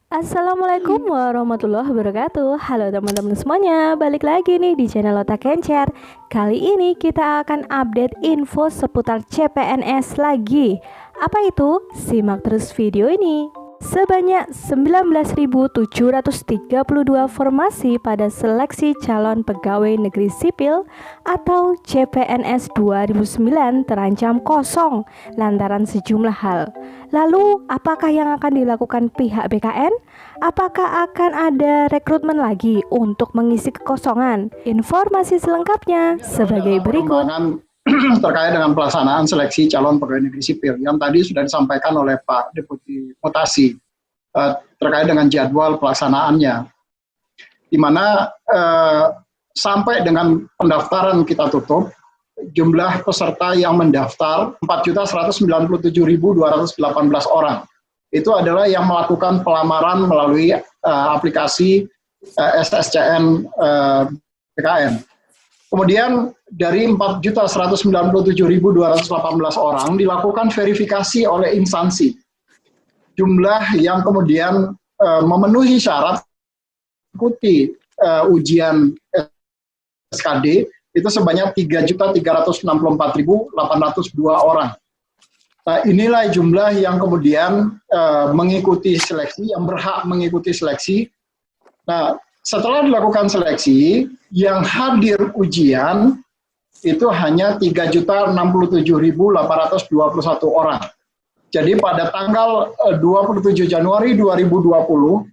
Assalamualaikum warahmatullahi wabarakatuh. Halo teman-teman semuanya, balik lagi nih di channel Otak Kencer. Kali ini kita akan update info seputar CPNS lagi. Apa itu? Simak terus video ini. Sebanyak 19.732 formasi pada seleksi calon pegawai negeri sipil atau CPNS 2009 terancam kosong lantaran sejumlah hal. Lalu, apakah yang akan dilakukan pihak BKN? Apakah akan ada rekrutmen lagi untuk mengisi kekosongan? Informasi selengkapnya sebagai berikut. Terkait dengan pelaksanaan seleksi calon pegawai negeri sipil yang tadi sudah disampaikan oleh Pak Deputi Mutasi terkait dengan jadwal pelaksanaannya, di mana sampai dengan pendaftaran kita tutup, jumlah peserta yang mendaftar 4.197.218 orang. Itu adalah yang melakukan pelamaran melalui aplikasi SSCN BKN. Kemudian dari 4.197.218 orang dilakukan verifikasi oleh instansi. Jumlah yang kemudian memenuhi syarat ikuti ujian SKD itu sebanyak 3.364.802 orang. Nah, inilah jumlah yang kemudian mengikuti seleksi, yang berhak mengikuti seleksi. Nah, setelah dilakukan seleksi, yang hadir ujian itu hanya 3.067.821 orang. Jadi pada tanggal 27 Januari 2020,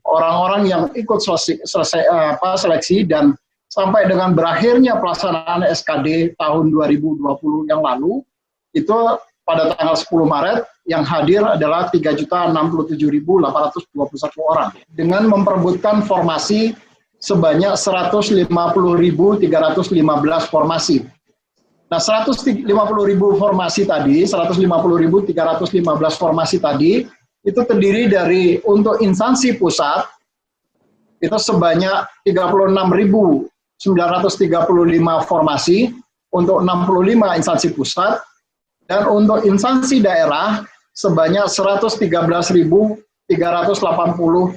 orang-orang yang ikut seleksi dan sampai dengan berakhirnya pelaksanaan SKD tahun 2020 yang lalu, itu pada tanggal 10 Maret yang hadir adalah 3.067.821 orang. Dengan memperebutkan formasi sebanyak 150.315 formasi. Nah, 150.000 formasi tadi, 150.315 formasi tadi, itu terdiri dari untuk instansi pusat, itu sebanyak 36.935 formasi, untuk 65 instansi pusat, dan untuk instansi daerah, sebanyak 113.380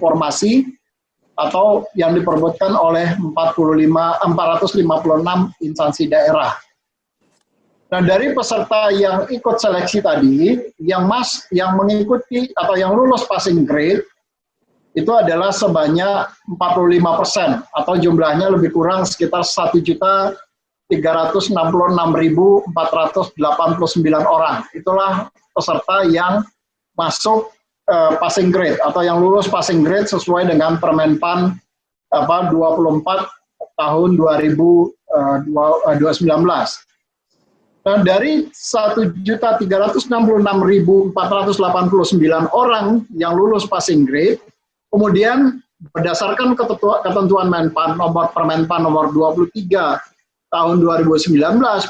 formasi, atau yang diperebutkan oleh 456 instansi daerah. Nah, dari peserta yang ikut seleksi tadi, yang mengikuti atau yang lulus passing grade, itu adalah sebanyak 45%, atau jumlahnya lebih kurang sekitar 1.366.489 orang. Itulah peserta yang masuk passing grade atau yang lulus passing grade sesuai dengan Permenpan 24 tahun 2019. Nah, dari 1.366.489 orang yang lulus passing grade, kemudian berdasarkan ketentuan Menpan nomor Permenpan nomor 23 tahun 2019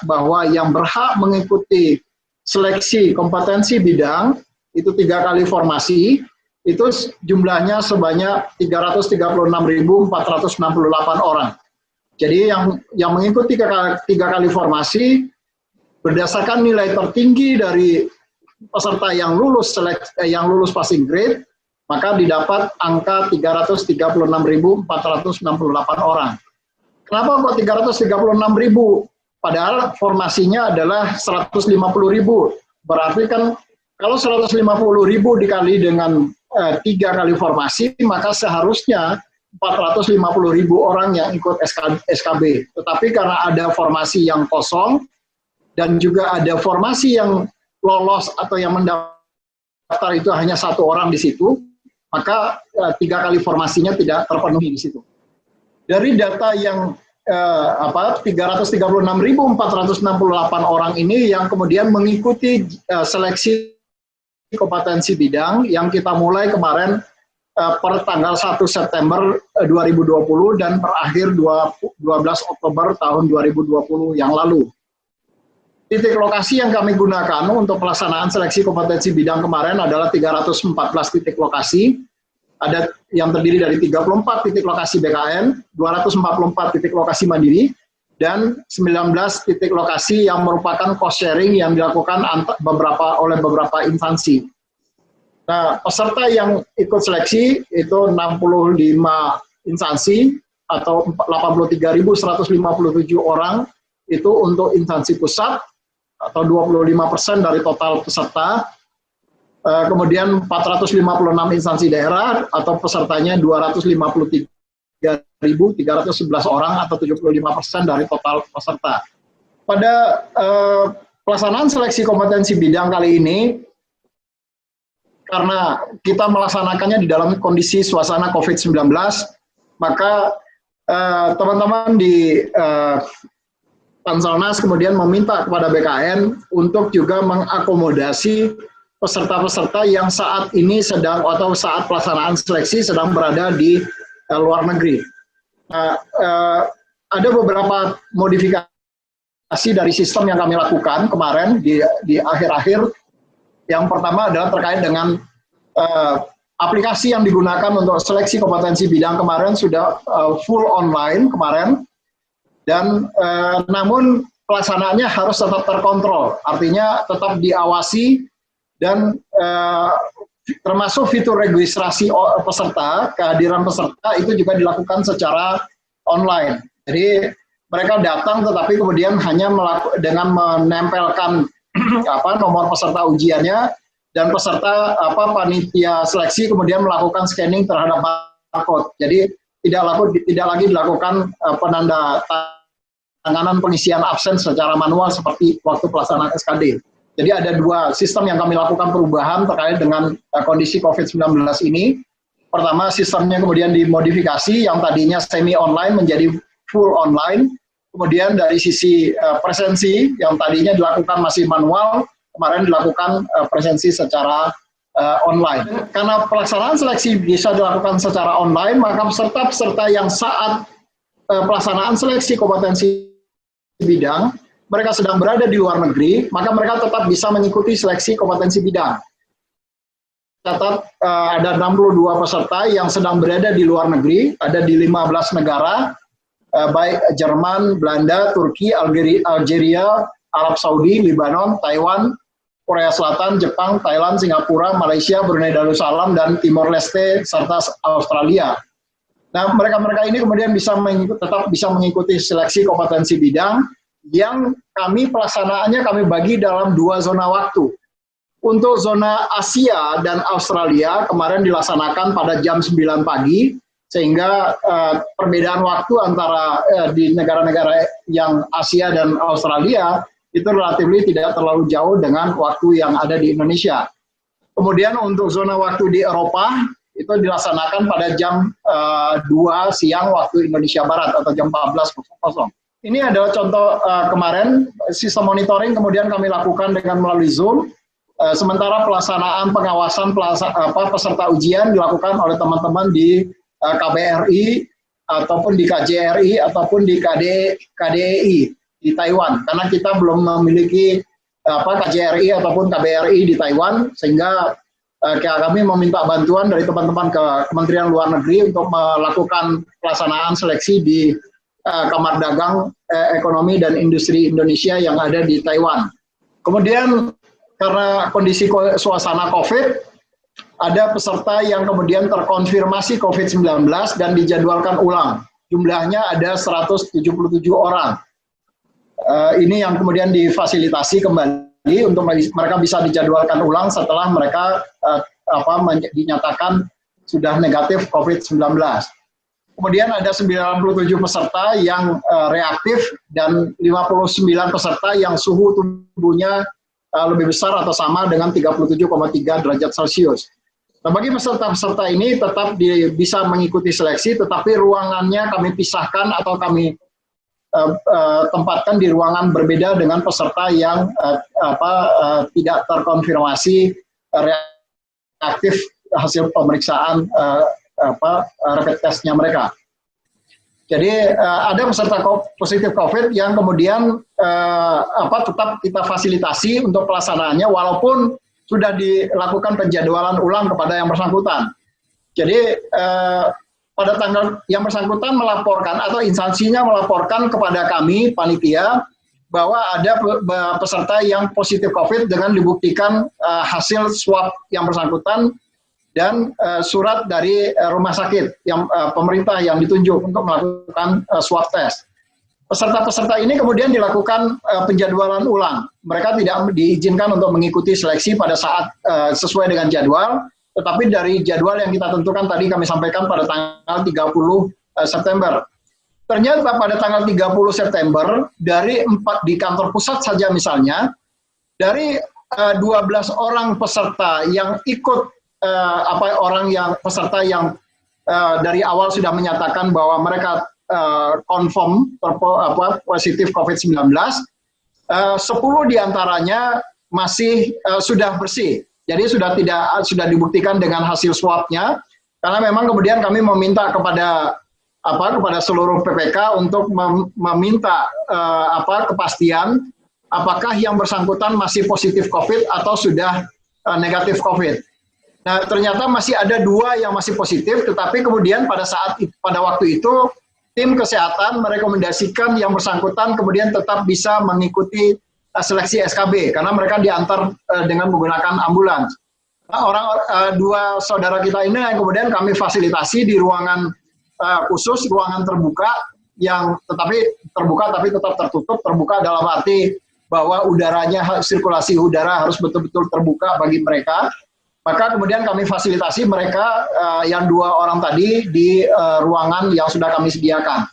bahwa yang berhak mengikuti seleksi kompetensi bidang itu 3 kali formasi, itu jumlahnya sebanyak 336.468 orang. Jadi yang mengikuti 3 kali formasi berdasarkan nilai tertinggi dari peserta yang lulus passing grade, maka didapat angka 336.468 orang. Kenapa kok 336.000? Padahal formasinya adalah 150.000. Berarti kan kalau 150.000 dikali dengan 3 kali formasi, maka seharusnya 450.000 orang yang ikut SKB. Tetapi karena ada formasi yang kosong, dan juga ada formasi yang lolos atau yang mendaftar itu hanya 1 orang di situ, maka 3 kali formasinya tidak terpenuhi di situ. Dari data yang 336.468 orang ini yang kemudian mengikuti seleksi kompetensi bidang yang kita mulai kemarin per tanggal 1 September 2020 dan berakhir 12 Oktober tahun 2020 yang lalu. Titik lokasi yang kami gunakan untuk pelaksanaan seleksi kompetensi bidang kemarin adalah 314 titik lokasi. Ada yang terdiri dari 34 titik lokasi BKN, 244 titik lokasi mandiri, dan 19 titik lokasi yang merupakan cost sharing yang dilakukan oleh beberapa instansi. Nah, peserta yang ikut seleksi itu 65 instansi atau 83.157 orang itu untuk instansi pusat atau 25% dari total peserta. Kemudian 456 instansi daerah atau pesertanya 253.311 orang atau 75% dari total peserta. Pada pelaksanaan seleksi kompetensi bidang kali ini, karena kita melaksanakannya di dalam kondisi suasana COVID-19, maka teman-teman di Panselnas kemudian meminta kepada BKN untuk juga mengakomodasi peserta-peserta yang saat ini sedang atau saat pelaksanaan seleksi sedang berada di luar negeri. Nah, ada beberapa modifikasi dari sistem yang kami lakukan kemarin di akhir-akhir. Yang pertama adalah terkait dengan aplikasi yang digunakan untuk seleksi kompetensi bidang kemarin sudah full online kemarin, dan namun pelaksanaannya harus tetap terkontrol, artinya tetap diawasi dan termasuk fitur registrasi peserta, kehadiran peserta itu juga dilakukan secara online. Jadi mereka datang tetapi kemudian hanya dengan menempelkan nomor peserta ujiannya, dan peserta panitia seleksi kemudian melakukan scanning terhadap barcode. Jadi tidak lagi dilakukan penanda tanganan pengisian absen secara manual seperti waktu pelaksanaan SKD. Jadi ada dua sistem yang kami lakukan perubahan terkait dengan kondisi COVID-19 ini. Pertama, sistemnya kemudian dimodifikasi yang tadinya semi online menjadi full online. Kemudian dari sisi presensi yang tadinya dilakukan masih manual, kemarin dilakukan presensi secara online. Karena pelaksanaan seleksi bisa dilakukan secara online, maka peserta-peserta yang saat pelaksanaan seleksi kompetensi bidang, mereka sedang berada di luar negeri, maka mereka tetap bisa mengikuti seleksi kompetensi bidang. Catat ada 62 peserta yang sedang berada di luar negeri, ada di 15 negara, baik Jerman, Belanda, Turki, Algeria, Arab Saudi, Lebanon, Taiwan, Korea Selatan, Jepang, Thailand, Singapura, Malaysia, Brunei Darussalam, dan Timor Leste, serta Australia. Nah, mereka-mereka ini kemudian tetap bisa mengikuti seleksi kompetensi bidang yang pelaksanaannya kami bagi dalam 2 zona waktu. Untuk zona Asia dan Australia kemarin dilaksanakan pada jam 9 pagi, sehingga perbedaan waktu antara di negara-negara yang Asia dan Australia itu relatif tidak terlalu jauh dengan waktu yang ada di Indonesia. Kemudian untuk zona waktu di Eropa itu dilaksanakan pada jam 2 siang waktu Indonesia Barat atau jam 14.00. Ini adalah contoh kemarin sistem monitoring kemudian kami lakukan dengan melalui Zoom. Sementara pelaksanaan pengawasan peserta ujian dilakukan oleh teman-teman di KBRI ataupun di KJRI ataupun di KDEI di Taiwan, karena kita belum memiliki KJRI ataupun KBRI di Taiwan, sehingga kami meminta bantuan dari teman-teman ke Kementerian Luar Negeri untuk melakukan pelaksanaan seleksi di Kamar Dagang Ekonomi dan Industri Indonesia yang ada di Taiwan. Kemudian karena kondisi suasana COVID, ada peserta yang kemudian terkonfirmasi COVID-19 dan dijadwalkan ulang. Jumlahnya ada 177 orang. Ini yang kemudian difasilitasi kembali untuk mereka bisa dijadwalkan ulang setelah mereka dinyatakan sudah negatif COVID-19. Kemudian ada 97 peserta yang reaktif dan 59 peserta yang suhu tubuhnya lebih besar atau sama dengan 37,3 derajat Celcius. Nah, bagi peserta-peserta ini tetap bisa mengikuti seleksi, tetapi ruangannya kami pisahkan atau kami tempatkan di ruangan berbeda dengan peserta yang tidak terkonfirmasi reaktif hasil pemeriksaan rapid testnya mereka. Jadi ada peserta positif COVID yang kemudian tetap kita fasilitasi untuk pelaksanaannya walaupun sudah dilakukan penjadwalan ulang kepada yang bersangkutan. Jadi pada tanggal yang bersangkutan melaporkan atau instansinya melaporkan kepada kami panitia bahwa ada peserta yang positif COVID dengan dibuktikan hasil swab yang bersangkutan dan surat dari rumah sakit yang pemerintah yang ditunjuk untuk melakukan swab test. Peserta-peserta ini kemudian dilakukan penjadwalan ulang. Mereka tidak diizinkan untuk mengikuti seleksi pada saat sesuai dengan jadwal, tetapi dari jadwal yang kita tentukan tadi kami sampaikan pada tanggal 30 September. Ternyata pada tanggal 30 September dari 4 di kantor pusat saja misalnya, dari 12 orang peserta yang ikut peserta yang dari awal sudah menyatakan bahwa mereka confirm positif COVID-19, 10 diantaranya masih sudah bersih. Jadi sudah dibuktikan dengan hasil swabnya, karena memang kemudian kami meminta kepada seluruh PPK untuk meminta kepastian apakah yang bersangkutan masih positif COVID atau sudah negatif COVID. Nah, ternyata masih ada 2 yang masih positif, tetapi kemudian pada waktu itu tim kesehatan merekomendasikan yang bersangkutan kemudian tetap bisa mengikuti seleksi SKB karena mereka diantar dengan menggunakan ambulans. Nah, 2 saudara kita ini yang kemudian kami fasilitasi di ruangan khusus, ruangan terbuka yang terbuka tapi tetap tertutup. Terbuka dalam arti bahwa sirkulasi udara harus betul-betul terbuka bagi mereka. Maka kemudian kami fasilitasi mereka yang 2 orang tadi di ruangan yang sudah kami sediakan.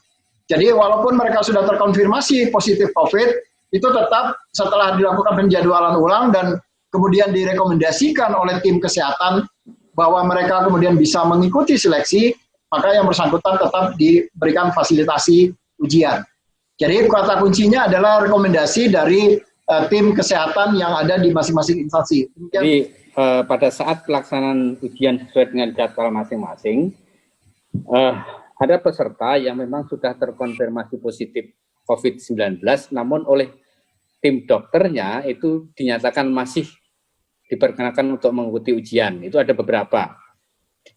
Jadi walaupun mereka sudah terkonfirmasi positif COVID, itu tetap setelah dilakukan penjadwalan ulang dan kemudian direkomendasikan oleh tim kesehatan bahwa mereka kemudian bisa mengikuti seleksi, maka yang bersangkutan tetap diberikan fasilitasi ujian. Jadi kata kuncinya adalah rekomendasi dari tim kesehatan yang ada di masing-masing instansi. Jadi pada saat pelaksanaan ujian sesuai dengan jadwal masing-masing, ada peserta yang memang sudah terkonfirmasi positif COVID-19, namun oleh tim dokternya itu dinyatakan masih diperkenakan untuk mengikuti ujian. Itu ada beberapa,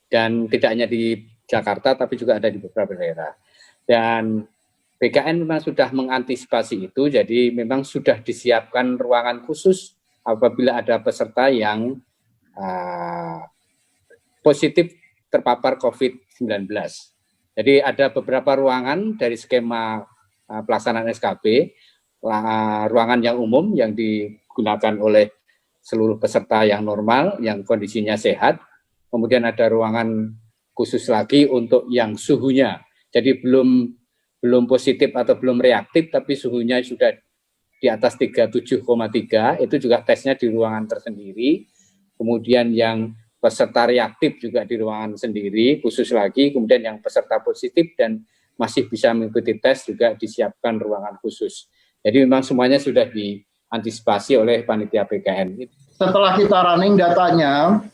dan tidak hanya di Jakarta, tapi juga ada di beberapa daerah. Dan BKN memang sudah mengantisipasi itu, jadi memang sudah disiapkan ruangan khusus apabila ada peserta yang positif terpapar COVID-19. Jadi ada beberapa ruangan dari skema pelaksanaan SKB, ruangan yang umum yang digunakan oleh seluruh peserta yang normal, yang kondisinya sehat. Kemudian ada ruangan khusus lagi untuk yang suhunya, jadi belum positif atau belum reaktif, tapi suhunya sudah di atas 37,3, itu juga tesnya di ruangan tersendiri. Kemudian yang peserta reaktif juga di ruangan sendiri, khusus lagi. Kemudian yang peserta positif dan masih bisa mengikuti tes juga disiapkan ruangan khusus. Jadi memang semuanya sudah diantisipasi oleh panitia PKN. Setelah kita running datanya,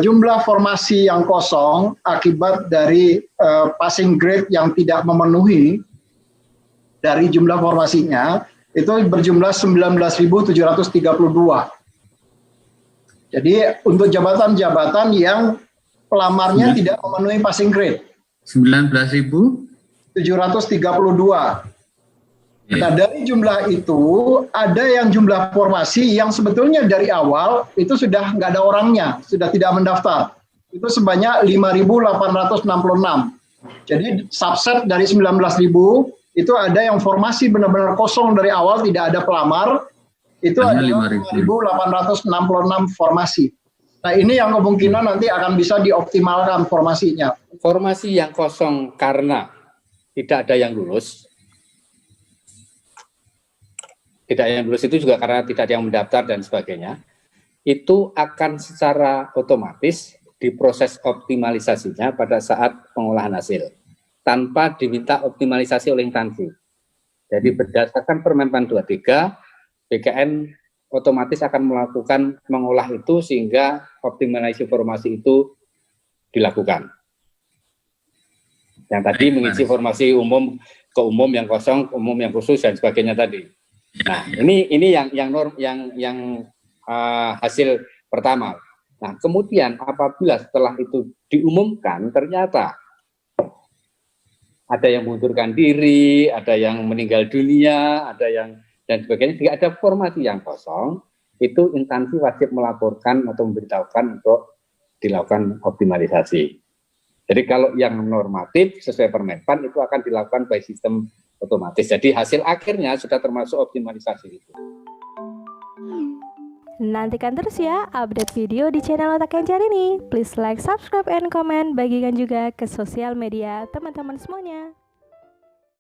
jumlah formasi yang kosong akibat dari passing grade yang tidak memenuhi dari jumlah formasinya itu berjumlah 19.732. Jadi untuk jabatan-jabatan yang pelamarnya tidak memenuhi passing grade 19.732. Nah, dari jumlah itu ada yang jumlah formasi yang sebetulnya dari awal itu sudah nggak ada orangnya, sudah tidak mendaftar. Itu sebanyak 5.866. Jadi subset dari 19.000 itu ada yang formasi benar-benar kosong dari awal, tidak ada pelamar. Itu ada 5.866 formasi. Nah, ini yang kemungkinan nanti akan bisa dioptimalkan formasinya. Formasi yang kosong karena tidak ada yang lulus. Tidak yang lulus itu juga karena tidak ada yang mendaftar dan sebagainya, itu akan secara otomatis diproses optimalisasinya pada saat pengolahan hasil, tanpa diminta optimalisasi oleh instansi. Jadi berdasarkan Permenpan 23, BKN otomatis akan melakukan mengolah itu sehingga optimalisasi formasi itu dilakukan. Yang tadi mengisi formasi umum ke umum yang kosong, umum yang khusus dan sebagainya tadi. Nah, ini yang hasil pertama. Nah, kemudian apabila setelah itu diumumkan ternyata ada yang mengundurkan diri, ada yang meninggal dunia, ada yang dan sebagainya. Jika ada formasi yang kosong, itu instansi wajib melaporkan atau memberitahukan untuk dilakukan optimalisasi. Jadi kalau yang normatif sesuai Permenpan itu akan dilakukan by sistem otomatis. Jadi hasil akhirnya sudah termasuk optimalisasi itu. Nantikan terus ya update video di channel Otak Kencar ini. Please like, subscribe, and comment. Bagikan juga ke sosial media teman-teman semuanya.